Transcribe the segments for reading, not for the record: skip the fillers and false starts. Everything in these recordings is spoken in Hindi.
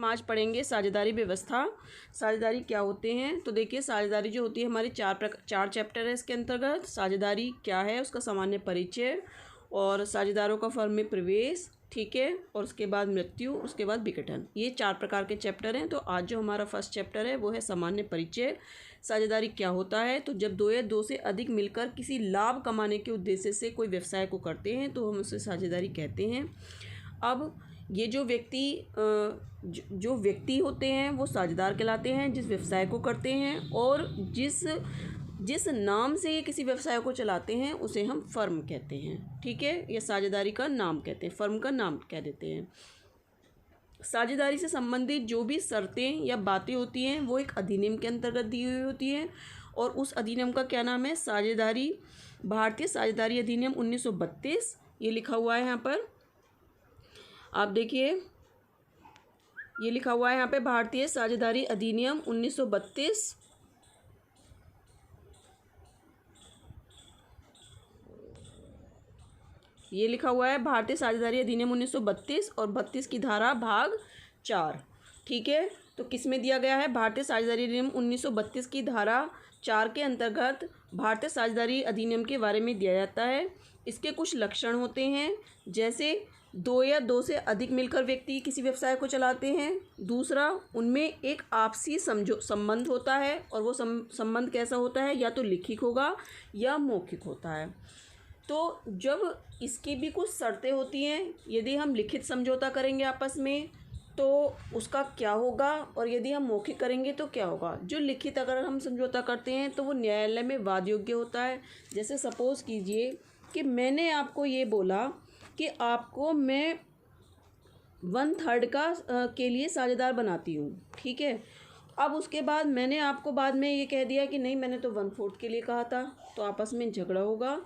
हम आज पढ़ेंगे साझेदारी व्यवस्था। साझेदारी क्या होते हैं? तो देखिए, साझेदारी जो होती है हमारी चार चैप्टर है इसके अंतर्गत। साझेदारी क्या है, उसका सामान्य परिचय, और साझेदारों का फर्म में प्रवेश, ठीक है, और उसके बाद मृत्यु, उसके बाद विघटन। ये 4 प्रकार के चैप्टर हैं। तो आज जो हमारा फर्स्ट चैप्टर है वो है सामान्य परिचय। साझेदारी क्या होता है? तो जब दो या दो से अधिक मिलकर किसी लाभ कमाने के उद्देश्य से कोई व्यवसाय को करते हैं तो हम उसे साझेदारी कहते हैं। अब ये जो व्यक्ति होते हैं वो साझेदार कहलाते हैं जिस व्यवसाय को करते हैं, और जिस नाम से ये किसी व्यवसाय को चलाते हैं उसे हम फर्म कहते हैं, ठीक है। ये साझेदारी का नाम कहते हैं, फर्म का नाम कह देते हैं। साझेदारी से संबंधित जो भी शर्तें या बातें होती हैं वो एक अधिनियम के अंतर्गत दी हुई होती हैं, और उस अधिनियम का क्या नाम है? साझेदारी, भारतीय साझेदारी अधिनियम 1932। ये लिखा हुआ है यहाँ पर, आप देखिए, ये लिखा हुआ है यहाँ पे, भारतीय साझेदारी अधिनियम 1932। ये लिखा हुआ है भारतीय साझेदारी अधिनियम 1932 और 32 की धारा भाग 4, ठीक है। तो किस में दिया गया है? भारतीय साझेदारी अधिनियम 1932 की धारा 4 के अंतर्गत भारतीय साझेदारी अधिनियम के बारे में दिया जाता है। इसके कुछ लक्षण होते हैं, जैसे दो या दो से अधिक मिलकर व्यक्ति किसी व्यवसाय को चलाते हैं। दूसरा, उनमें एक आपसी संबंध होता है, और वो संबंध कैसा होता है? या तो लिखित होगा या मौखिक होता है। तो जब इसकी भी कुछ शर्तें होती हैं, यदि हम लिखित समझौता करेंगे आपस में तो उसका क्या होगा, और यदि हम मौखिक करेंगे तो क्या होगा। जो लिखित अगर हम समझौता करते हैं तो वो न्यायालय में वाद योग्य होता है। जैसे सपोज़ कीजिए कि मैंने आपको ये बोला कि आपको मैं 1/3 का के लिए साझेदार बनाती हूँ, ठीक है। अब उसके बाद मैंने आपको बाद में ये कह दिया कि नहीं, मैंने तो 1/4 के लिए कहा था, तो आपस में झगड़ा होगा।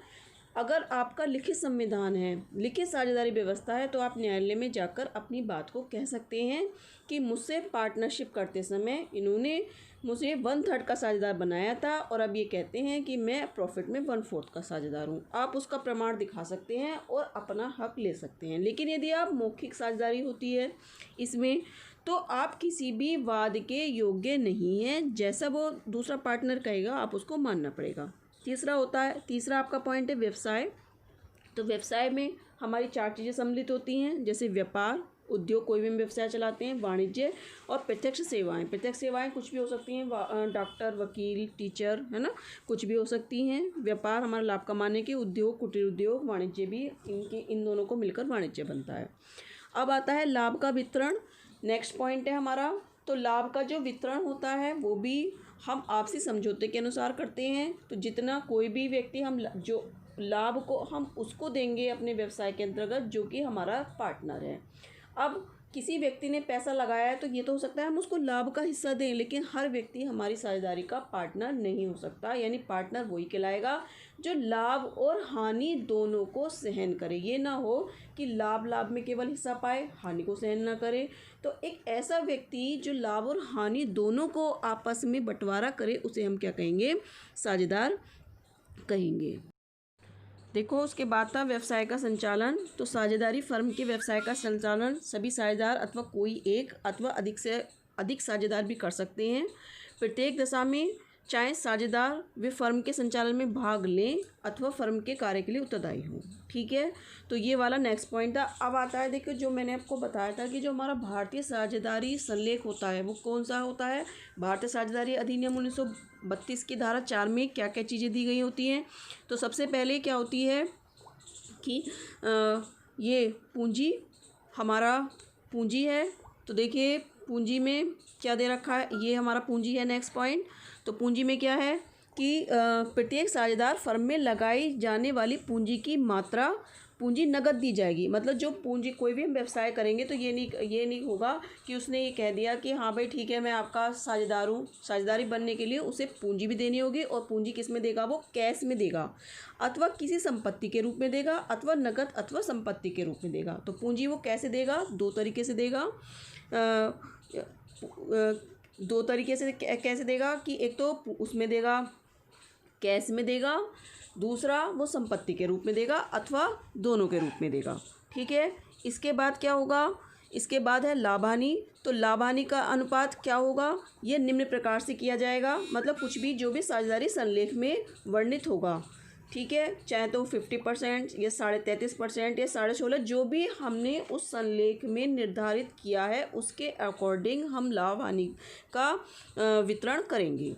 अगर आपका लिखित संविधान है, लिखित साझेदारी व्यवस्था है, तो आप न्यायालय में जाकर अपनी बात को कह सकते हैं कि मुझसे पार्टनरशिप करते समय इन्होंने मुझे 1/3 का साझेदार बनाया था, और अब ये कहते हैं कि मैं प्रॉफिट में 1/4 का साझेदार हूँ। आप उसका प्रमाण दिखा सकते हैं और अपना हक ले सकते हैं। लेकिन यदि आप मौखिक साझेदारी होती है इसमें, तो आप किसी भी वाद के योग्य नहीं हैं। जैसा वो दूसरा पार्टनर कहेगा आप उसको मानना पड़ेगा। तीसरा आपका पॉइंट है व्यवसाय। तो व्यवसाय में हमारी 4 चीज़ें सम्मिलित होती हैं, जैसे व्यापार, उद्योग, कोई भी व्यवसाय चलाते हैं, वाणिज्य, और प्रत्यक्ष सेवाएं। प्रत्यक्ष सेवाएं कुछ भी हो सकती हैं, डॉक्टर, वकील, टीचर, है ना, कुछ भी हो सकती हैं। व्यापार हमारा लाभ कमाने के, उद्योग, कुटीर उद्योग, वाणिज्य भी, इन दोनों को मिलकर वाणिज्य बनता है। अब आता है लाभ का वितरण, नेक्स्ट पॉइंट है हमारा। तो लाभ का जो वितरण होता है वो भी हम आपसी समझौते के अनुसार करते हैं। तो जितना कोई भी व्यक्ति, हम जो लाभ को हम उसको देंगे अपने व्यवसाय के अंतर्गत जो कि हमारा पार्टनर है। अब किसी व्यक्ति ने पैसा लगाया है तो ये तो हो सकता है हम उसको लाभ का हिस्सा दें, लेकिन हर व्यक्ति हमारी साझेदारी का पार्टनर नहीं हो सकता। यानी पार्टनर वही कहलाएगा जो लाभ और हानि दोनों को सहन करे। ये ना हो कि लाभ में केवल हिस्सा पाए, हानि को सहन ना करे। तो एक ऐसा व्यक्ति जो लाभ और हानि दोनों को आपस में बंटवारा करे उसे हम क्या कहेंगे? साझेदार कहेंगे। देखो, उसके बाद था व्यवसाय का संचालन। तो साझेदारी फर्म के व्यवसाय का संचालन सभी साझेदार अथवा कोई एक अथवा अधिक से अधिक साझेदार भी कर सकते हैं। प्रत्येक दशा में चाहे साझेदार वे फर्म के संचालन में भाग लें अथवा फर्म के कार्य के लिए उत्तरदायी हों, ठीक है। तो ये वाला नेक्स्ट पॉइंट था। अब आता है, देखो, जो मैंने आपको बताया था कि जो हमारा भारतीय साझेदारी संलेख होता है वो कौन सा होता है? भारतीय साझेदारी अधिनियम 1932 की धारा 4 में क्या क्या चीज़ें दी गई होती हैं। तो सबसे पहले क्या होती है कि ये पूंजी, हमारा पूंजी है। तो देखिए, पूंजी में क्या दे रखा है? ये हमारा पूंजी है, नेक्स्ट पॉइंट। तो पूंजी में क्या है कि प्रत्येक साझेदार फर्म में लगाई जाने वाली पूंजी की मात्रा, पूंजी नगद दी जाएगी। मतलब जो पूंजी, कोई भी हम व्यवसाय करेंगे तो ये नहीं होगा कि उसने ये कह दिया कि हाँ भाई ठीक है मैं आपका साझेदार हूँ। साझेदारी बनने के लिए उसे पूंजी भी देनी होगी, और पूंजी किस में देगा? वो कैश में देगा, अथवा किसी संपत्ति के रूप में देगा, अथवा नगद अथवा संपत्ति के रूप में देगा। तो पूंजी वो कैसे देगा? 2 तरीके से देगा। 2 तरीके से कैसे देगा कि एक तो उसमें देगा, कैश में देगा, दूसरा वो संपत्ति के रूप में देगा, अथवा दोनों के रूप में देगा, ठीक है। इसके बाद क्या होगा इसके बाद है लाभ हानि। तो लाभ हानि का अनुपात क्या होगा, ये निम्न प्रकार से किया जाएगा, मतलब कुछ भी जो भी साझेदारी संलेख में वर्णित होगा, ठीक है, चाहे तो 50% या 33.5% या 16.5, जो भी हमने उस संलेख में निर्धारित किया है उसके अकॉर्डिंग हम लाभ हानि का वितरण करेंगे।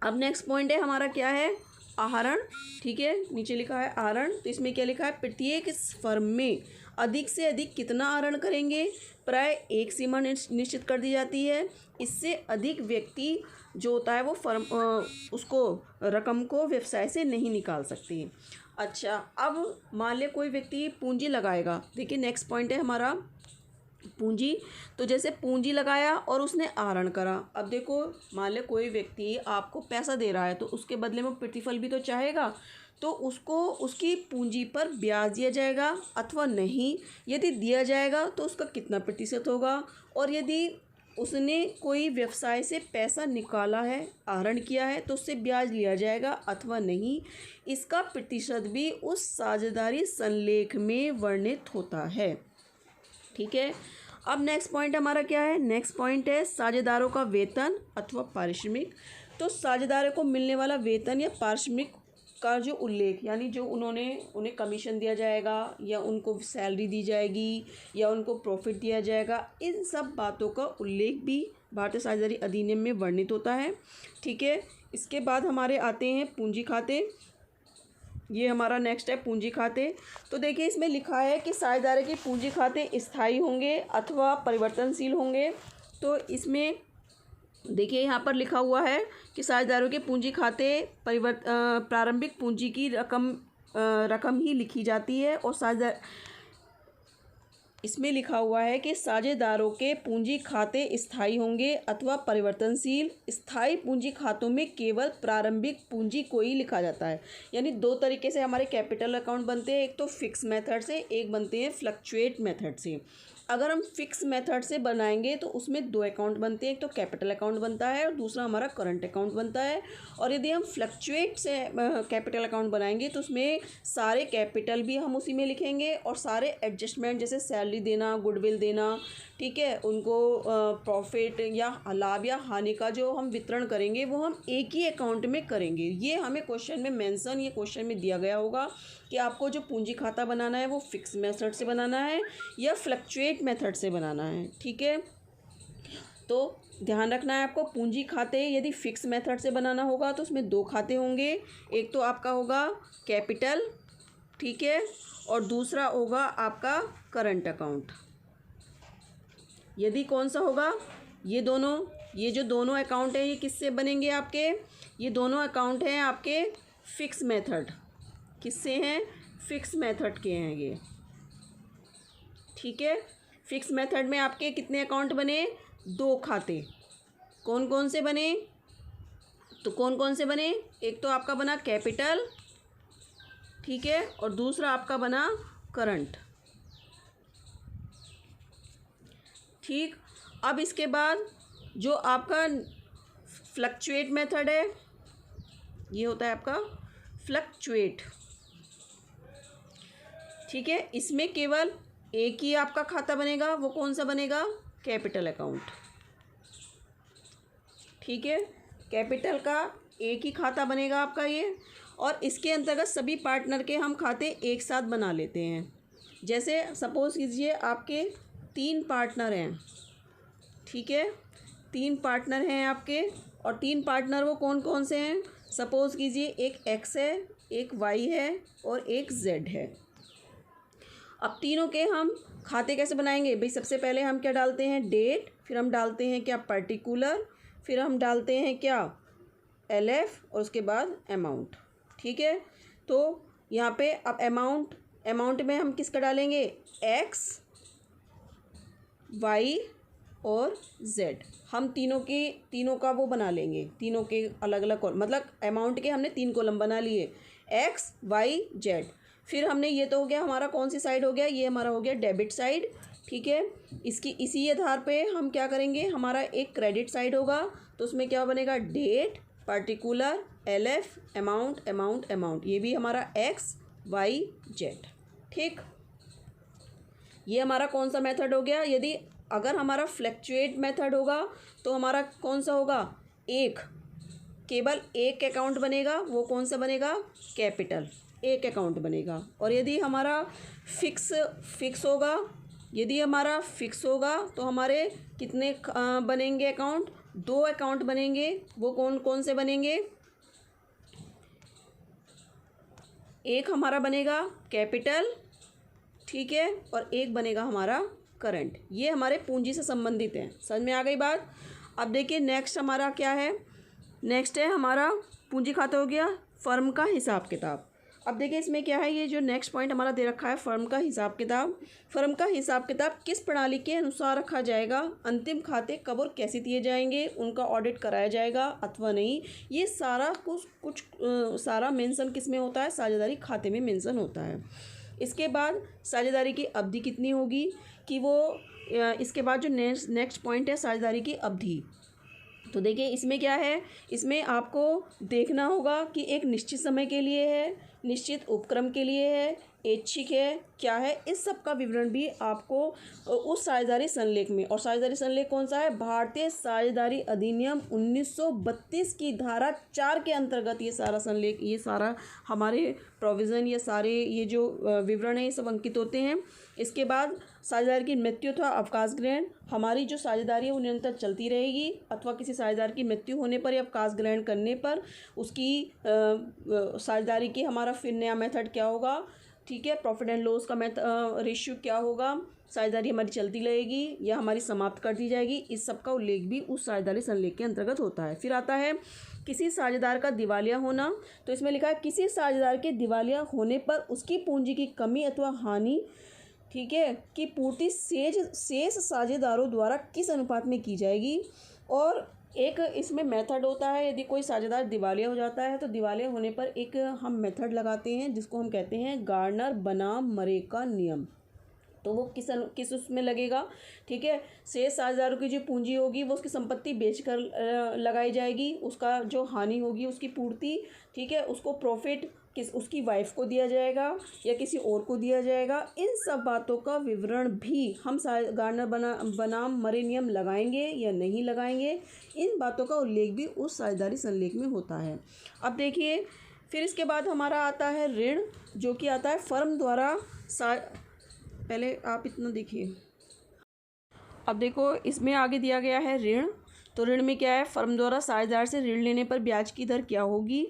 अब नेक्स्ट पॉइंट है हमारा क्या है, आहरण, ठीक है, नीचे लिखा है आहरण। तो इसमें क्या लिखा है, प्रत्येक फर्म में अधिक से अधिक कितना आहरण करेंगे, प्राय एक सीमा निश्चित कर दी जाती है। इससे अधिक व्यक्ति जो होता है वो फर्म उसको रकम को व्यवसाय से नहीं निकाल सकती। अच्छा, अब मान ले कोई व्यक्ति पूंजी लगाएगा, देखिए नेक्स्ट पॉइंट है हमारा पूंजी। तो जैसे पूंजी लगाया और उसने आहरण करा, अब देखो मान ले कोई व्यक्ति आपको पैसा दे रहा है तो उसके बदले में प्रतिफल भी तो चाहेगा, तो उसको उसकी पूंजी पर ब्याज दिया जाएगा अथवा नहीं, यदि दिया जाएगा तो उसका कितना प्रतिशत होगा, और यदि उसने कोई व्यवसाय से पैसा निकाला है, आहरण किया है, तो उससे ब्याज लिया जाएगा अथवा नहीं, इसका प्रतिशत भी उस साझेदारी संलेख में वर्णित होता है, ठीक है। अब नेक्स्ट पॉइंट हमारा क्या है, नेक्स्ट पॉइंट है साझेदारों का वेतन अथवा पारिश्रमिक। तो साझेदारों को मिलने वाला वेतन या पारिश्रमिक का जो उल्लेख, यानी जो उन्हें कमीशन दिया जाएगा या उनको सैलरी दी जाएगी या उनको प्रॉफिट दिया जाएगा, इन सब बातों का उल्लेख भी भारतीय साझेदारी अधिनियम में वर्णित होता है, ठीक है। इसके बाद हमारे आते हैं पूंजी खाते। ये हमारा नेक्स्ट है पूंजी खाते। तो देखिए इसमें लिखा है कि साझेदारी के पूंजी खाते स्थायी होंगे अथवा परिवर्तनशील होंगे। तो इसमें देखिए यहाँ पर लिखा हुआ है कि साझेदारों के पूंजी खाते प्रारंभिक पूंजी की रकम ही लिखी जाती है, और साझेदार इसमें लिखा हुआ है कि साझेदारों के पूंजी खाते स्थायी होंगे अथवा परिवर्तनशील। स्थायी पूंजी खातों में केवल प्रारंभिक पूंजी को ही लिखा जाता है, यानी दो तरीके से हमारे कैपिटल अकाउंट बनते हैं, एक तो फिक्स मेथड से, एक बनते हैं फ्लक्चुएट मेथड से। अगर हम फिक्स मेथड से बनाएंगे तो उसमें दो अकाउंट बनते हैं, एक तो कैपिटल अकाउंट बनता है और दूसरा हमारा करंट अकाउंट बनता है। और यदि हम फ्लक्चुएट से कैपिटल अकाउंट बनाएंगे तो उसमें सारे कैपिटल भी हम उसी में लिखेंगे और सारे एडजस्टमेंट जैसे सैलरी देना, गुडविल देना, ठीक है, उनको प्रॉफिट या लाभ या हानि का जो हम वितरण करेंगे वो हम एक ही अकाउंट में करेंगे। ये हमें क्वेश्चन में मेंशन, ये क्वेश्चन में दिया गया होगा कि आपको जो पूंजी खाता बनाना है वो फिक्स मेथड से बनाना है या फ्लक्चुएट मेथड से बनाना है, ठीक है। तो ध्यान रखना है आपको, पूंजी खाते यदि फिक्स मेथड से बनाना होगा तो उसमें दो खाते होंगे, एक तो आपका होगा कैपिटल, ठीक है, और दूसरा होगा आपका करंट अकाउंट। यदि कौन सा होगा, ये जो दोनों अकाउंट हैं ये किससे बनेंगे आपके, ये दोनों अकाउंट हैं आपके फिक्स मेथड, किससे हैं, फिक्स मेथड के हैं ये, ठीक है। फिक्स मेथड में आपके कितने अकाउंट बने, दो खाते। कौन कौन से बने, तो कौन कौन से बने, एक तो आपका बना कैपिटल, ठीक है, और दूसरा आपका बना करंट, ठीक। अब इसके बाद जो आपका फ्लक्चुएट मेथड है, ये होता है आपका फ्लक्चुएट, ठीक है। इसमें केवल एक ही आपका खाता बनेगा, वो कौन सा बनेगा, कैपिटल अकाउंट, ठीक है। कैपिटल का एक ही खाता बनेगा आपका ये, और इसके अंतर्गत सभी पार्टनर के हम खाते एक साथ बना लेते हैं। जैसे सपोज़ कीजिए आपके 3 पार्टनर हैं, ठीक है, 3 पार्टनर हैं आपके, और 3 पार्टनर वो कौन कौन से हैं, सपोज़ कीजिए एक एक्स है, एक वाई है और एक जेड है। अब तीनों के हम खाते कैसे बनाएंगे भाई, सबसे पहले हम क्या डालते हैं, डेट, फिर हम डालते हैं क्या, पर्टिकुलर, फिर हम डालते हैं क्या, एलएफ, और उसके बाद अमाउंट, ठीक है। तो यहाँ पे अब अमाउंट में हम किसका डालेंगे, एक्स, वाई और जेड। हम तीनों का वो बना लेंगे, तीनों के अलग अलग मतलब अमाउंट के हमने 3 कॉलम बना लिए, एक्स, वाई, जेड। फिर हमने ये तो हो गया हमारा कौन सी साइड हो गया, ये हमारा हो गया डेबिट साइड, ठीक है। इसी आधार पे हम क्या करेंगे, हमारा एक क्रेडिट साइड होगा, तो उसमें क्या बनेगा, date, particular, LF, amount, amount, ये भी हमारा एक्स, वाई, जेड, ठीक। ये हमारा कौन सा मेथड हो गया। यदि अगर हमारा फ्लैक्चुएट मेथड होगा तो हमारा कौन सा होगा, केवल एक अकाउंट बनेगा, वो कौन सा बनेगा, कैपिटल, एक अकाउंट बनेगा। और यदि हमारा फिक्स होगा, यदि हमारा फिक्स होगा तो हमारे कितने बनेंगे अकाउंट, 2 अकाउंट बनेंगे। वो कौन कौन से बनेंगे, एक हमारा बनेगा कैपिटल, ठीक है, और एक बनेगा हमारा करंट। ये हमारे पूंजी से संबंधित हैं। समझ में आ गई बात। अब देखिए नेक्स्ट हमारा क्या है, नेक्स्ट है हमारा पूंजी खाता हो गया फर्म का हिसाब किताब। अब देखिए इसमें क्या है, ये जो नेक्स्ट पॉइंट हमारा दे रखा है फर्म का हिसाब किताब। फर्म का हिसाब किताब किस प्रणाली के अनुसार रखा जाएगा, अंतिम खाते कब और कैसे दिए जाएंगे, उनका ऑडिट कराया जाएगा अथवा नहीं, ये सारा कुछ सारा मेंशन किस में होता है, साझेदारी खाते में मेंशन होता है। इसके बाद साझेदारी की अवधि कितनी होगी, कि वो इसके बाद जो नेक्स्ट पॉइंट है साझेदारी की अवधि। तो देखिए इसमें क्या है, इसमें आपको देखना होगा कि एक निश्चित समय के लिए है, निश्चित उपक्रम के लिए है, ऐच्छिक है, क्या है, इस सब का विवरण भी आपको उस साझेदारी संलेख में। और साझेदारी संलेख कौन सा है, भारतीय साझेदारी अधिनियम 1932 की धारा 4 के अंतर्गत ये सारा संलेख, ये सारा हमारे प्रोविज़न, ये सारे ये जो विवरण है ये सब अंकित होते हैं। इसके बाद साझेदार की मृत्यु अथवा अवकाश ग्रहण, हमारी जो साझेदारी है वो निरंतर चलती रहेगी, अथवा किसी साझेदार की मृत्यु होने पर या अवकाश ग्रहण करने पर उसकी साझेदारी की हमारा फिर नया मेथड क्या होगा, ठीक है, प्रॉफिट एंड लॉस का रेशियो क्या होगा, साझेदारी हमारी चलती रहेगी या हमारी समाप्त कर दी जाएगी, इस सब का उल्लेख भी उस साझेदारी संलेख के अंतर्गत होता है। फिर आता है किसी साझेदार का दिवालिया होना। तो इसमें लिखा है किसी साझेदार के दिवालिया होने पर उसकी पूंजी की कमी अथवा हानि, ठीक है, की पूर्ति शेष साझेदारों द्वारा किस अनुपात में की जाएगी। और एक इसमें मेथड होता है, यदि कोई साझेदार दिवालिया हो जाता है तो दिवालिया होने पर एक हम मेथड लगाते हैं जिसको हम कहते हैं गार्नर बनाम मरे का नियम। तो वो किस उसमें लगेगा, ठीक है, शेष साझेदारों की जो पूंजी होगी वो उसकी संपत्ति बेचकर लगाई जाएगी, उसका जो हानि होगी उसकी पूर्ति, ठीक है, उसको प्रॉफिट उसकी वाइफ को दिया जाएगा या किसी और को दिया जाएगा। इन सब बातों का विवरण भी हम गार्नर बनाम मरे नियम लगाएंगे या नहीं लगाएंगे, इन बातों का उल्लेख भी उस साझेदारी संलेख में होता है। अब देखिए फिर इसके बाद हमारा आता है ऋण, जो कि आता है फर्म द्वारा पहले आप इतना देखिए। अब देखो इसमें आगे दिया गया है ऋण। तो ऋण में क्या है, फर्म द्वारा साझेदार से ऋण लेने पर ब्याज की दर क्या होगी,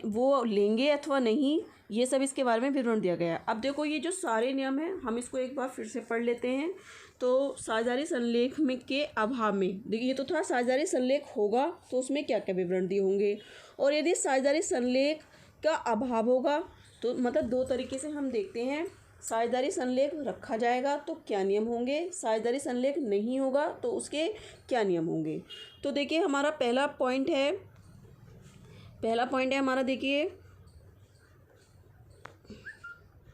वो लेंगे अथवा नहीं, ये सब इसके बारे में विवरण दिया गया है। अब देखो ये जो सारे नियम हैं हम इसको एक बार फिर से पढ़ लेते हैं। तो साझेदारी संलेख में के अभाव में, देखिए ये तो था साझेदारी संलेख होगा तो उसमें क्या क्या विवरण दिए होंगे, और यदि साझेदारी संलेख का अभाव होगा तो मतलब 2 तरीके से हम देखते हैं, साझेदारी संलेख रखा जाएगा तो क्या नियम होंगे, साझेदारी संलेख नहीं होगा तो उसके क्या नियम होंगे। तो देखिए हमारा पहला पॉइंट है हमारा, देखिए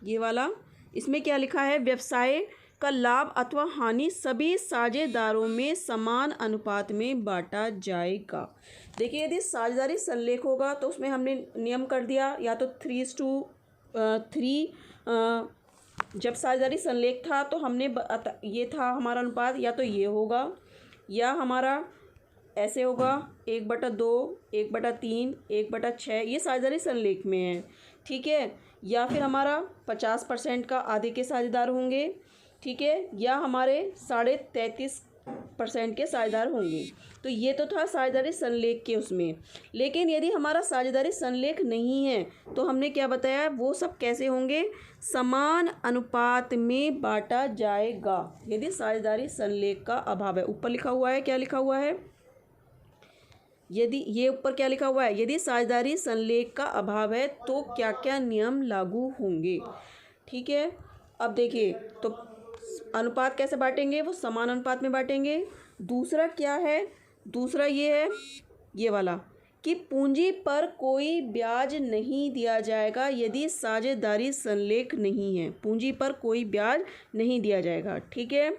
ये वाला, इसमें क्या लिखा है, व्यवसाय का लाभ अथवा हानि सभी साझेदारों में समान अनुपात में बांटा जाएगा। देखिए यदि साझेदारी संलेख होगा तो उसमें हमने नियम कर दिया, या तो 3:3, जब साझेदारी संलेख था तो हमने ये था हमारा अनुपात, या तो ये होगा या हमारा ऐसे होगा 1/2, 1/3, 1/6, ये साझेदारी संलेख में है, ठीक है, या फिर हमारा 50% का आधे के साझेदार होंगे, ठीक है, या हमारे 33.5% के साझेदार होंगे। तो ये तो था साझेदारी संलेख के उसमें। लेकिन यदि हमारा साझेदारी संलेख नहीं है तो हमने क्या बताया, वो सब कैसे होंगे, समान अनुपात में बांटा जाएगा। यदि साझेदारी संलेख का अभाव है, ऊपर लिखा हुआ है, क्या लिखा हुआ है, यदि ये ऊपर क्या लिखा हुआ है, यदि साझेदारी संलेख का अभाव है तो क्या क्या नियम लागू होंगे, ठीक है। अब देखिए तो अनुपात कैसे बांटेंगे, वो समान अनुपात में बांटेंगे। दूसरा क्या है, दूसरा ये है ये वाला कि पूंजी पर कोई ब्याज नहीं दिया जाएगा यदि साझेदारी संलेख नहीं है, पूंजी पर कोई ब्याज नहीं दिया जाएगा, ठीक है।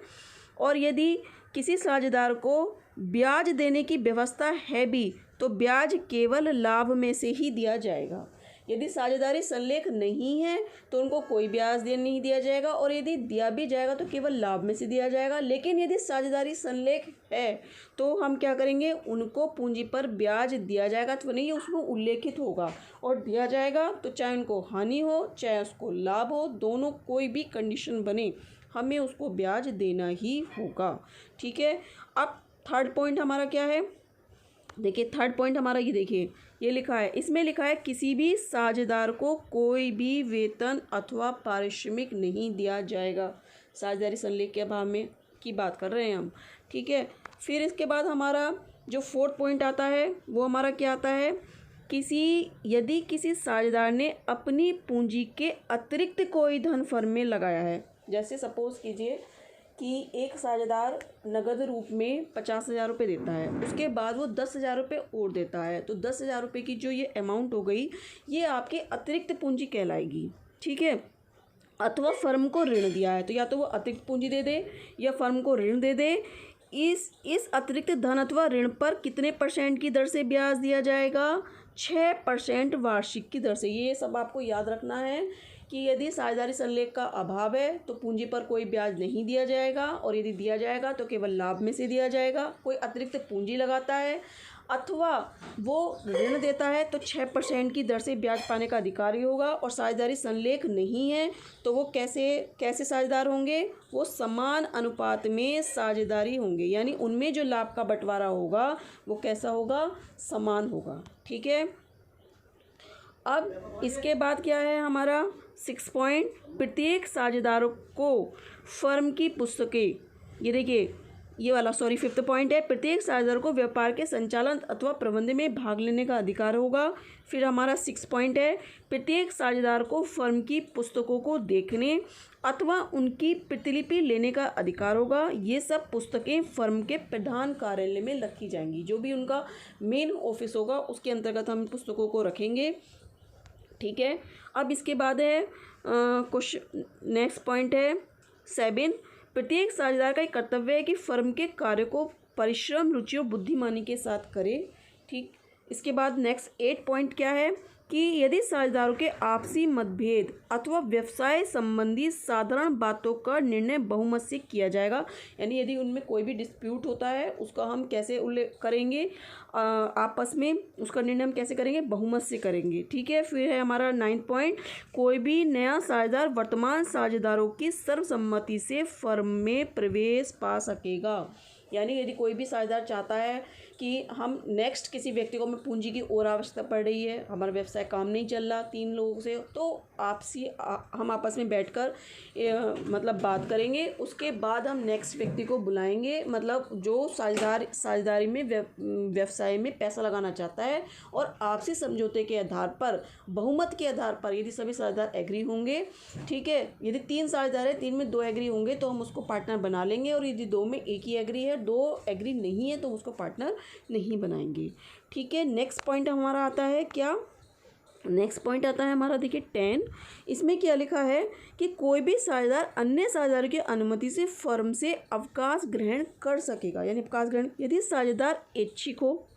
और यदि किसी साझेदार को ब्याज देने की व्यवस्था है भी तो ब्याज केवल लाभ में से ही दिया जाएगा। यदि साझेदारी संलेख नहीं है तो उनको कोई ब्याज नहीं दिया जाएगा, और यदि दिया भी जाएगा तो केवल लाभ में से दिया जाएगा। लेकिन यदि साझेदारी संलेख है तो हम क्या करेंगे, उनको पूंजी पर ब्याज दिया जाएगा, तो नहीं उसमें उल्लेखित होगा और दिया जाएगा। तो चाहे उनको हानि हो चाहे उसको लाभ हो, दोनों कोई भी कंडीशन बने, हमें उसको ब्याज देना ही होगा। ठीक है। अब थर्ड पॉइंट हमारा क्या है, देखिए थर्ड पॉइंट हमारा ये देखिए, ये लिखा है, इसमें लिखा है किसी भी साझेदार को कोई भी वेतन अथवा पारिश्रमिक नहीं दिया जाएगा। साझेदारी संलेख के अभाव में की बात कर रहे हैं हम। ठीक है। फिर इसके बाद हमारा जो फोर्थ पॉइंट आता है वो हमारा क्या आता है, यदि किसी साझेदार ने अपनी पूंजी के अतिरिक्त कोई धन फर्म में लगाया है, जैसे सपोज कीजिए कि एक साझेदार नगद रूप में 50,000 रुपये देता है, उसके बाद वो 10,000 रुपये और देता है, तो 10,000 रुपये की जो ये अमाउंट हो गई ये आपके अतिरिक्त पूंजी कहलाएगी। ठीक है। अथवा फर्म को ऋण दिया है तो या तो वो अतिरिक्त पूंजी दे दे या फर्म को ऋण दे दे। इस अतिरिक्त धन अथवा ऋण पर कितने % की दर से ब्याज दिया जाएगा, 6% वार्षिक की दर से। ये सब आपको याद रखना है कि यदि साझेदारी संलेख का अभाव है तो पूंजी पर कोई ब्याज नहीं दिया जाएगा, और यदि दिया जाएगा तो केवल लाभ में से दिया जाएगा। कोई अतिरिक्त पूंजी लगाता है अथवा वो ऋण देता है तो 6% की दर से ब्याज पाने का अधिकारी होगा। और साझेदारी संलेख नहीं है तो वो कैसे साझेदार होंगे, वो समान अनुपात में साझेदारी होंगे, यानी उनमें जो लाभ का बंटवारा होगा वो कैसा होगा, समान होगा। ठीक है। अब इसके बाद क्या है हमारा 6 पॉइंट, प्रत्येक साझेदारों को फर्म की पुस्तकें, ये देखिए ये वाला 5th पॉइंट है, प्रत्येक साझेदार को व्यापार के संचालन अथवा प्रबंधन में भाग लेने का अधिकार होगा। फिर हमारा 6 पॉइंट है, प्रत्येक साझेदार को फर्म की पुस्तकों को देखने अथवा उनकी प्रतिलिपि लेने का अधिकार होगा। ये सब पुस्तकें फर्म के प्रधान कार्यालय में रखी जाएंगी, जो भी उनका मेन ऑफिस होगा उसके अंतर्गत हम पुस्तकों को रखेंगे। ठीक है। अब इसके बाद है क्वेश्चन, नेक्स्ट पॉइंट है 7, प्रत्येक साझेदार का एक कर्तव्य है कि फर्म के कार्य को परिश्रम, रुचि और बुद्धिमानी के साथ करे। ठीक। इसके बाद नेक्स्ट 8 पॉइंट क्या है कि यदि साझेदारों के आपसी मतभेद अथवा व्यवसाय संबंधी साधारण बातों का निर्णय बहुमत से किया जाएगा, यानी यदि उनमें कोई भी डिस्प्यूट होता है उसका हम कैसे उल्लेख करेंगे, आपस में उसका निर्णय हम कैसे करेंगे, बहुमत से करेंगे। ठीक है। फिर है हमारा 9 पॉइंट, कोई भी नया साझेदार वर्तमान साझेदारों की सर्वसम्मति से फर्म में प्रवेश पा सकेगा, यानी यदि कोई भी साझेदार चाहता है कि हम नेक्स्ट किसी व्यक्ति को हमें पूंजी की और आवश्यकता पड़ रही है, हमारा व्यवसाय काम नहीं चल रहा 3 लोगों से, तो हम आपस में बैठकर मतलब बात करेंगे। उसके बाद हम नेक्स्ट व्यक्ति को बुलाएंगे, मतलब जो साझेदारी में व्यवसाय में पैसा लगाना चाहता है, और आपसी समझौते के आधार पर, बहुमत के आधार पर यदि सभी साझेदार एग्री होंगे, ठीक है, यदि 3 साझेदार है 3 में 2 एग्री होंगे तो हम उसको पार्टनर बना लेंगे, और यदि 2 में 1 ही एग्री है, 2 एग्री नहीं है तो उसको पार्टनर नहीं बनाएंगे। ठीक है। नेक्स्ट पॉइंट हमारा आता है क्या, नेक्स्ट पॉइंट आता है हमारा देखिए 10, इसमें क्या लिखा है कि कोई भी साझेदार अन्य साझेदार की अनुमति से फर्म से अवकाश ग्रहण कर सकेगा, यानी अवकाश ग्रहण, यदि साझेदार ऐच्छिक हो,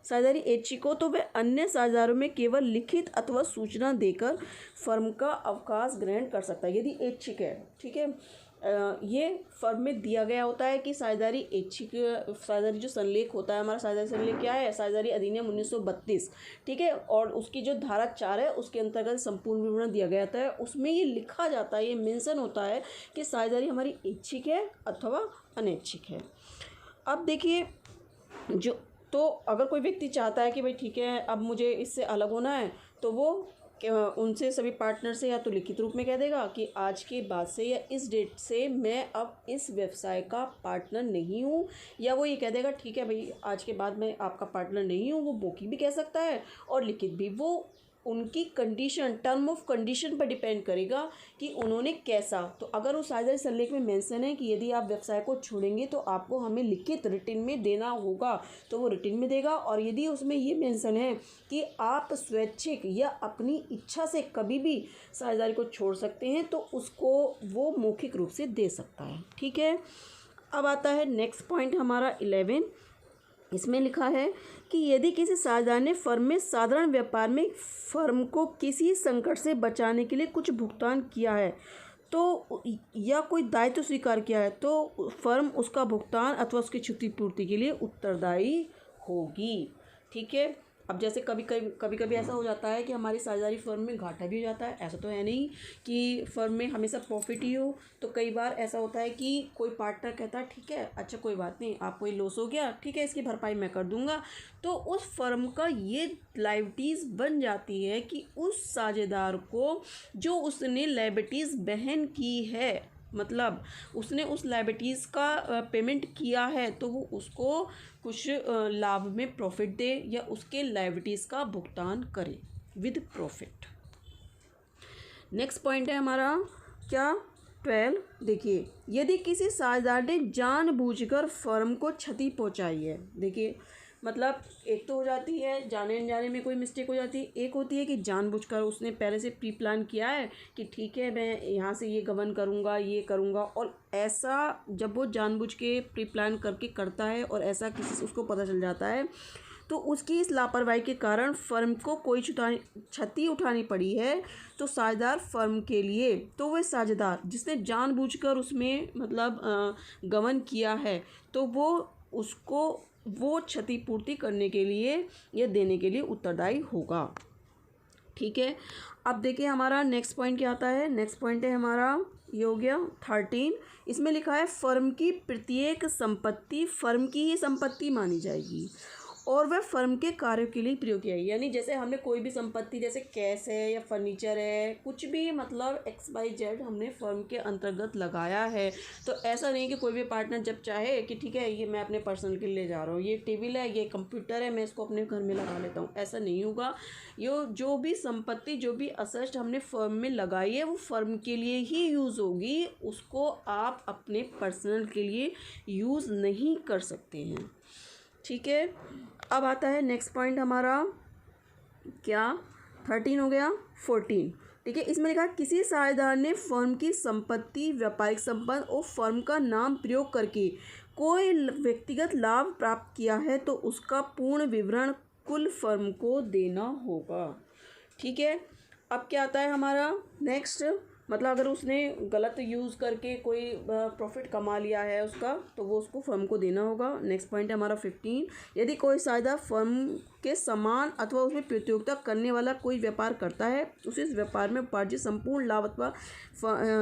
साझेदारी ऐच्छिक हो तो वह अन्य साझेदारों में केवल लिखित अथवा सूचना देकर फर्म का अवकाश ग्रहण कर सकता है, यदि ऐच्छिक है। ठीक है। ये फर्म में दिया गया होता है कि साझेदारी ऐच्छिक, साझेदारी जो संलेख होता है हमारा, साझेदारी संलेख क्या है, साझेदारी अधिनियम 1932, ठीक है, और उसकी जो धारा 4 है उसके अंतर्गत संपूर्ण विवरण दिया गया था, उसमें ये लिखा जाता है, ये मेंशन होता है कि साझेदारी हमारी ऐच्छिक है अथवा अनैच्छिक है। अब देखिए तो अगर कोई व्यक्ति चाहता है कि भाई ठीक है अब मुझे इससे अलग होना है, तो वो उनसे सभी पार्टनर से या तो लिखित रूप में कह देगा कि आज के बाद से या इस डेट से मैं अब इस व्यवसाय का पार्टनर नहीं हूँ, या वो ये कह देगा ठीक है भाई आज के बाद मैं आपका पार्टनर नहीं हूँ, वो मौखिक भी कह सकता है और लिखित भी। वो उनकी कंडीशन, टर्म ऑफ कंडीशन पर डिपेंड करेगा कि उन्होंने कैसा। तो अगर उस साझेदारी संलेख में मेंशन है कि यदि आप व्यवसाय को छोड़ेंगे तो आपको हमें लिखित रिटन में देना होगा, तो वो रिटन में देगा। और यदि उसमें ये मेंशन है कि आप स्वैच्छिक या अपनी इच्छा से कभी भी साझेदारी को छोड़ सकते हैं, तो उसको वो मौखिक रूप से दे सकता है। ठीक है। अब आता है नेक्स्ट पॉइंट हमारा 11, इसमें लिखा है कि यदि किसी साझेदार ने फर्म में साधारण व्यापार में फर्म को किसी संकट से बचाने के लिए कुछ भुगतान किया है तो या कोई दायित्व स्वीकार किया है तो फर्म उसका भुगतान अथवा उसकी क्षतिपूर्ति के लिए उत्तरदायी होगी। ठीक है। अब जैसे कभी कभी ऐसा हो जाता है कि हमारी साझेदारी फर्म में घाटा भी हो जाता है। ऐसा तो है नहीं कि फर्म में हमेशा प्रॉफिट ही हो। तो कई बार ऐसा होता है कि कोई पार्टनर कहता है ठीक है, अच्छा कोई बात नहीं, आपको ये लॉस हो गया, ठीक है, इसकी भरपाई मैं कर दूंगा। तो उस फर्म का ये लायबिलिटीज़ बन जाती है कि उस साझेदार को जो उसने लायबिलिटीज़ वहन की है, मतलब उसने उस लायबिलिटीज़ का पेमेंट किया है, तो वो उसको कुछ लाभ में प्रॉफिट दे या उसके लायबिलिटीज़ का भुगतान करे विद प्रॉफिट। नेक्स्ट पॉइंट है हमारा क्या 12। देखिए, यदि किसी साझेदार ने जानबूझकर फर्म को क्षति पहुंचाई है। देखिए मतलब एक तो हो जाती है जाने अनजाने में कोई मिस्टेक हो जाती है, एक होती है कि जानबूझकर उसने पहले से प्री प्लान किया है कि ठीक है मैं यहाँ से ये गबन करूँगा, ये करूँगा, और ऐसा जब वो जानबूझ के प्री प्लान करके करता है और ऐसा किसी से उसको पता चल जाता है तो उसकी इस लापरवाही के कारण फर्म को कोई क्षति उठानी पड़ी है तो साझेदार फर्म के लिए, तो वह साझेदार जिसने जानबूझकर उसमें मतलब गबन किया है तो वो उसको वो क्षतिपूर्ति करने के लिए या देने के लिए उत्तरदायी होगा। ठीक है। अब देखिए हमारा नेक्स्ट पॉइंट क्या आता है। नेक्स्ट पॉइंट है हमारा ये हो गया 13। इसमें लिखा है फर्म की प्रत्येक संपत्ति फर्म की ही संपत्ति मानी जाएगी और वह फर्म के कार्यों के लिए प्रयोग किया। यानी जैसे हमने कोई भी संपत्ति जैसे कैश है या फर्नीचर है, कुछ भी मतलब XYZ हमने फर्म के अंतर्गत लगाया है, तो ऐसा नहीं कि कोई भी पार्टनर जब चाहे कि ठीक है ये मैं अपने पर्सनल के लिए ले जा रहा हूँ, ये टेबल है, ये कंप्यूटर है, मैं इसको अपने घर में लगा लेता हूँ, ऐसा नहीं होगा। ये जो भी संपत्ति जो भी असेट हमने फर्म में लगाई है वो फर्म के लिए ही यूज़ होगी, उसको आप अपने पर्सनल के लिए यूज़ नहीं कर सकते हैं। ठीक है। अब आता है नेक्स्ट पॉइंट हमारा क्या 13 हो गया 14। ठीक है। इसमें लिखा किसी साझेदार ने फर्म की संपत्ति व्यापारिक संपत्ति और फर्म का नाम प्रयोग करके कोई व्यक्तिगत लाभ प्राप्त किया है तो उसका पूर्ण विवरण कुल फर्म को देना होगा। ठीक है। अब क्या आता है हमारा नेक्स्ट, मतलब अगर उसने गलत यूज़ करके कोई प्रॉफिट कमा लिया है उसका तो वो उसको फर्म को देना होगा। नेक्स्ट पॉइंट है हमारा 15। यदि कोई साझेदार फर्म के समान अथवा उसमें प्रतियोगिता करने वाला कोई व्यापार करता है तो उस व्यापार में उपार्जित संपूर्ण लाभ अथवा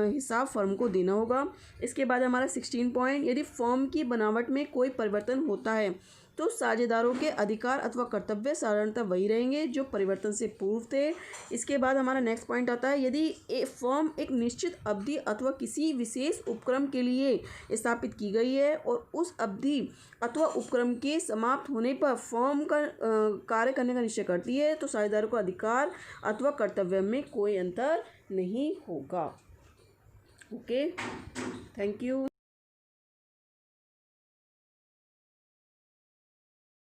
हिसाब फर्म को देना होगा। इसके बाद हमारा 16 पॉइंट, यदि फर्म की बनावट में कोई परिवर्तन होता है तो साझेदारों के अधिकार अथवा कर्तव्य साधारणतः वही रहेंगे जो परिवर्तन से पूर्व थे। इसके बाद हमारा नेक्स्ट पॉइंट आता है, यदि फर्म एक निश्चित अवधि अथवा किसी विशेष उपक्रम के लिए स्थापित की गई है और उस अवधि अथवा उपक्रम के समाप्त होने पर फर्म का कार्य करने का निश्चय करती है तो साझेदारों को अधिकार अथवा कर्तव्य में कोई अंतर नहीं होगा। Okay, thank you.